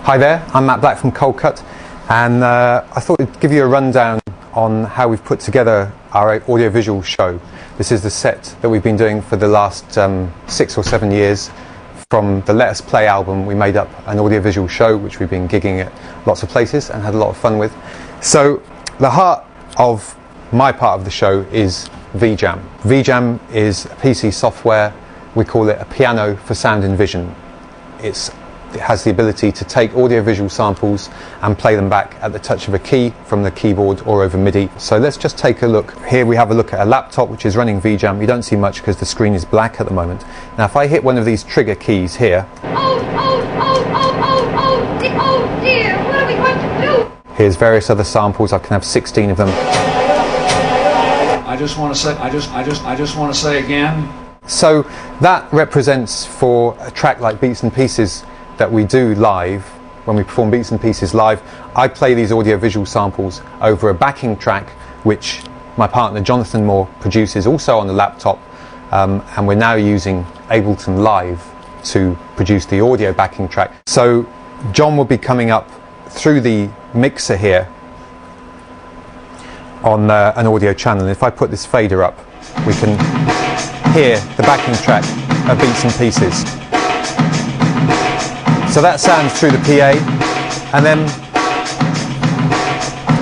Hi there, I'm Matt Black from Coldcut, and I thought I'd give you a rundown on how we've put together our audiovisual show. This is the set that we've been doing for the last 6 or 7 years. From the Let Us Play album, we made up an audiovisual show which we've been gigging at lots of places and had a lot of fun with. So the heart of my part of the show is VJamm. VJamm is a PC software. We call it a piano for sound and vision. It has the ability to take audiovisual samples and play them back at the touch of a key from the keyboard or over MIDI. So let's just take a look. Here we have a look at a laptop which is running VJamm. You don't see much because the screen is black at the moment. Now if I hit one of these trigger keys here, oh dear, what are we going to do? Here's various other samples. I can have 16 of them. I just want to say again. So that represents, for a track like Beats and Pieces that we do live, when we perform Beats and Pieces live, I play these audio-visual samples over a backing track which my partner Jonathan Moore produces also on the laptop, and we're now using Ableton Live to produce the audio backing track. So John will be coming up through the mixer here on an audio channel, and if I put this fader up we can hear the backing track of Beats and Pieces. So that sounds through the PA, and then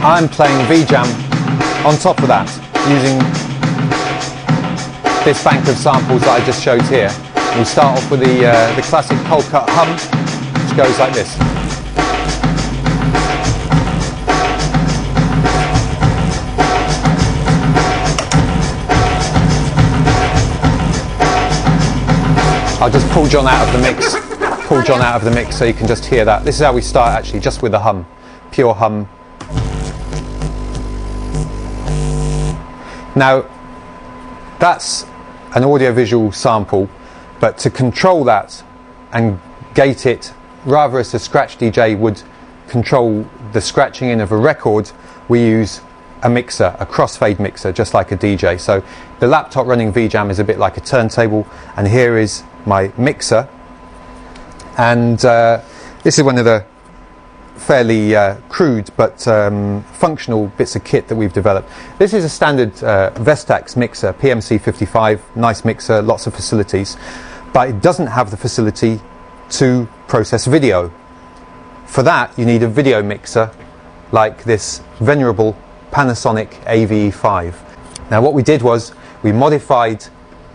I'm playing VJamm on top of that using this bank of samples that I just showed here. We start off with the classic Coldcut hum, which goes like this. I'll just pull John out of the mix. Pull John out of the mix so you can just hear that. This is how we start actually, just with a hum, pure hum. Now, that's an audiovisual sample, but to control that and gate it, rather as a scratch DJ would control the scratching in of a record, we use a mixer, a crossfade mixer, just like a DJ. So the laptop running VJamm is a bit like a turntable, and here is my mixer, and this is one of the fairly crude but functional bits of kit that we've developed. This is a standard Vestax Mixer Pmc 55, nice mixer, lots of facilities, but it doesn't have the facility to process video. For that you need a video mixer like this venerable Panasonic AVE5. Now what we did was we modified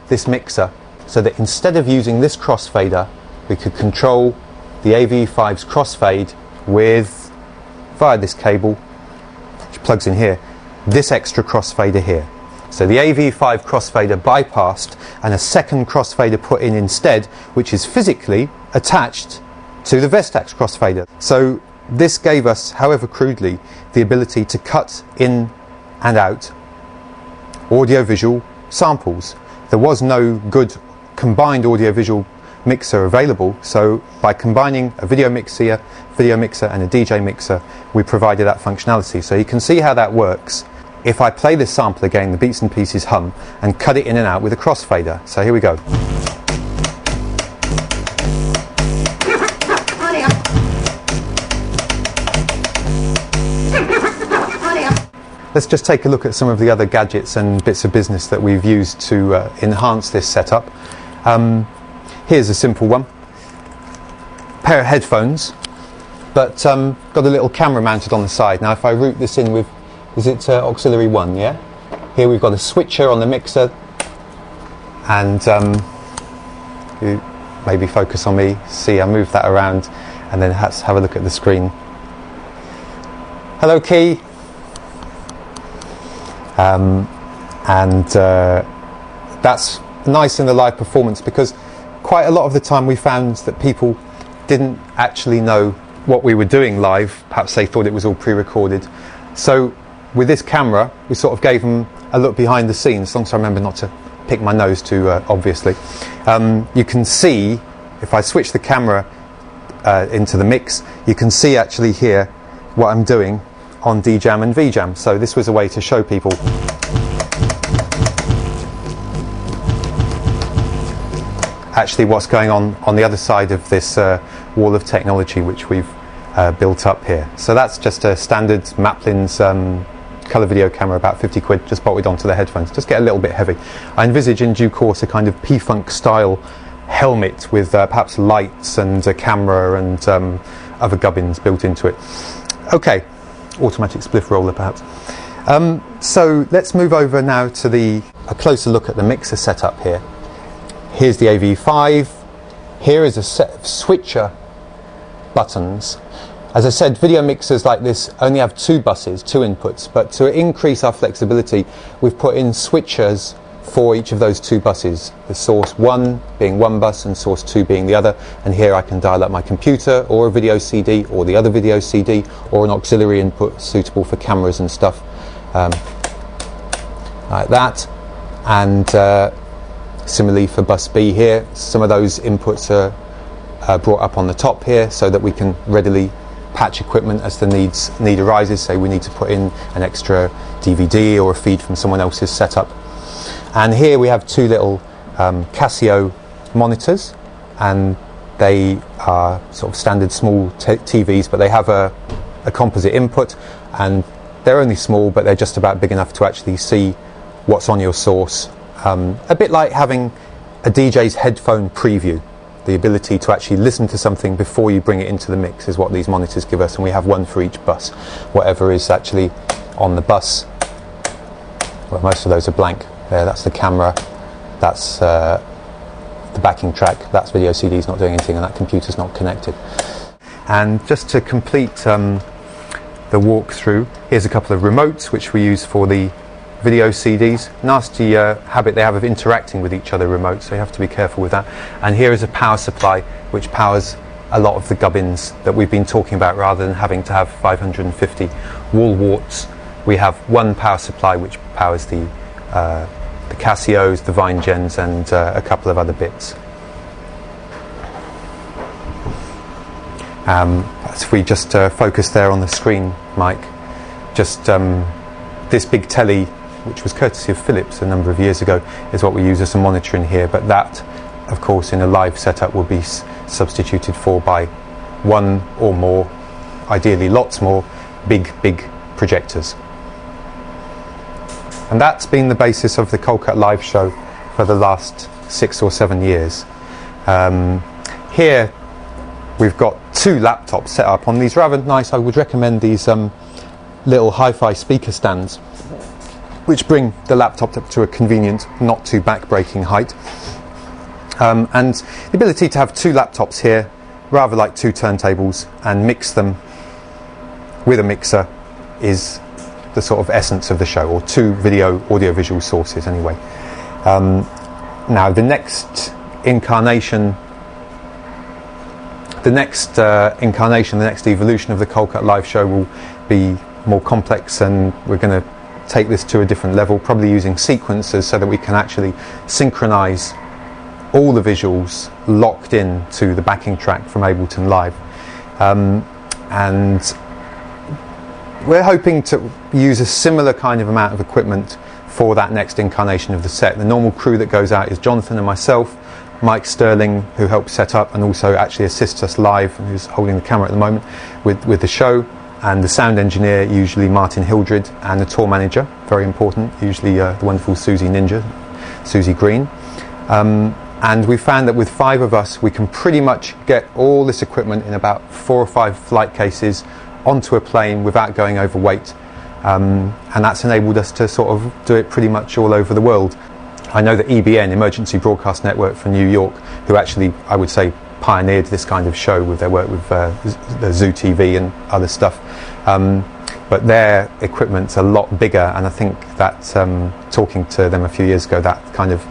this mixer so that instead of using this crossfader, we could control the AVE5's crossfade with, via this cable, which plugs in here, this extra crossfader here. So the AVE5 crossfader bypassed and a second crossfader put in instead, which is physically attached to the Vestax crossfader. So this gave us, however crudely, the ability to cut in and out audio-visual samples. There was no good combined audio-visual mixer available, so by combining a video mixer and a DJ mixer, we provided that functionality. So you can see how that works if I play this sample again, the Beats and Pieces hum, and cut it in and out with a crossfader. So here we go. Let's just take a look at some of the other gadgets and bits of business that we've used to enhance this setup. Here's a simple one. Pair of headphones, but got a little camera mounted on the side. Now if I route this in with, is it auxiliary 1, yeah? Here we've got a switcher on the mixer, and you maybe focus on me, see I move that around, and then let's have a look at the screen. Hello key. That's nice in the live performance, because quite a lot of the time we found that people didn't actually know what we were doing live. Perhaps they thought it was all pre-recorded. So with this camera we sort of gave them a look behind the scenes, as long as I remember not to pick my nose too obviously. You can see, if I switch the camera into the mix, you can see actually here what I'm doing on DJamm and VJamm. So this was a way to show people actually what's going on the other side of this wall of technology which we've built up here. So that's just a standard Maplin's colour video camera, about 50 quid, just bolted onto the headphones. Just get a little bit heavy. I envisage in due course a kind of P-Funk style helmet with perhaps lights and a camera and other gubbins built into it. Okay, automatic spliff roller perhaps. So let's move over now to a closer look at the mixer setup here. Here's the AV5. Here is a set of switcher buttons. As I said, video mixers like this only have 2 buses, 2 inputs, but to increase our flexibility, we've put in switchers for each of those 2 buses. The source 1 being one bus and source 2 being the other. And here I can dial up my computer or a video CD or the other video CD or an auxiliary input suitable for cameras and stuff. Like that. And similarly for bus B here, some of those inputs are brought up on the top here so that we can readily patch equipment as the need arises. Say we need to put in an extra DVD or a feed from someone else's setup. And here we have 2 little Casio monitors, and they are sort of standard small TVs, but they have a composite input, and they're only small, but they're just about big enough to actually see what's on your source. A bit like having a DJ's headphone preview. The ability to actually listen to something before you bring it into the mix is what these monitors give us, and we have one for each bus. Whatever is actually on the bus, well, most of those are blank. There, that's the camera, that's the backing track, that's video CD's not doing anything, and that computer's not connected. And just to complete the walkthrough, here's a couple of remotes which we use for the video CDs. Nasty habit they have of interacting with each other, remotes, so you have to be careful with that. And here is a power supply which powers a lot of the gubbins that we've been talking about. Rather than having to have 550 wall warts, we have one power supply which powers the Casios, the VJamms, and a couple of other bits. If we just focus there on the screen, Mike, just this big telly, which was courtesy of Philips a number of years ago, is what we use as a monitor in here, but that, of course, in a live setup will be substituted for by one or more, ideally lots more, big projectors. And that's been the basis of the Coldcut live show for the last 6 or 7 years. Here we've got 2 laptops set up on these rather nice, I would recommend these little hi-fi speaker stands, which bring the laptop up to a convenient, not too back-breaking height. And the ability to have 2 laptops here, rather like 2 turntables, and mix them with a mixer is the sort of essence of the show, or 2 audio-visual sources anyway. Now the next incarnation, the next evolution of the Coldcut live show will be more complex, and we're going to take this to a different level, probably using sequencers so that we can actually synchronize all the visuals locked in to the backing track from Ableton Live. And we're hoping to use a similar kind of amount of equipment for that next incarnation of the set. The normal crew that goes out is Jonathan and myself, Mike Sterling, who helps set up and also actually assists us live, and who's holding the camera at the moment with the show, and the sound engineer, usually Martin Hildred, and the tour manager, very important, usually the wonderful Susie Green. And we found that with 5 of us we can pretty much get all this equipment in about 4 or 5 flight cases onto a plane without going overweight, and that's enabled us to sort of do it pretty much all over the world. I know that EBN, Emergency Broadcast Network for New York, who actually, I would say, pioneered this kind of show with their work with the Zoo TV and other stuff, but their equipment's a lot bigger, and I think that talking to them a few years ago, that kind of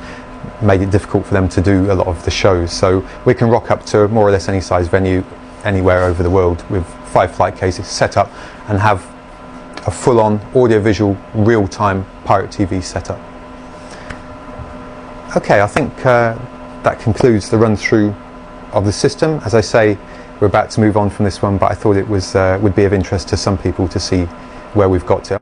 made it difficult for them to do a lot of the shows. So we can rock up to more or less any size venue anywhere over the world with 5 flight cases set up and have a full-on audio-visual real-time Pirate TV setup. Okay, I think that concludes the run-through of the system. As I say, we're about to move on from this one, but I thought it was would be of interest to some people to see where we've got to.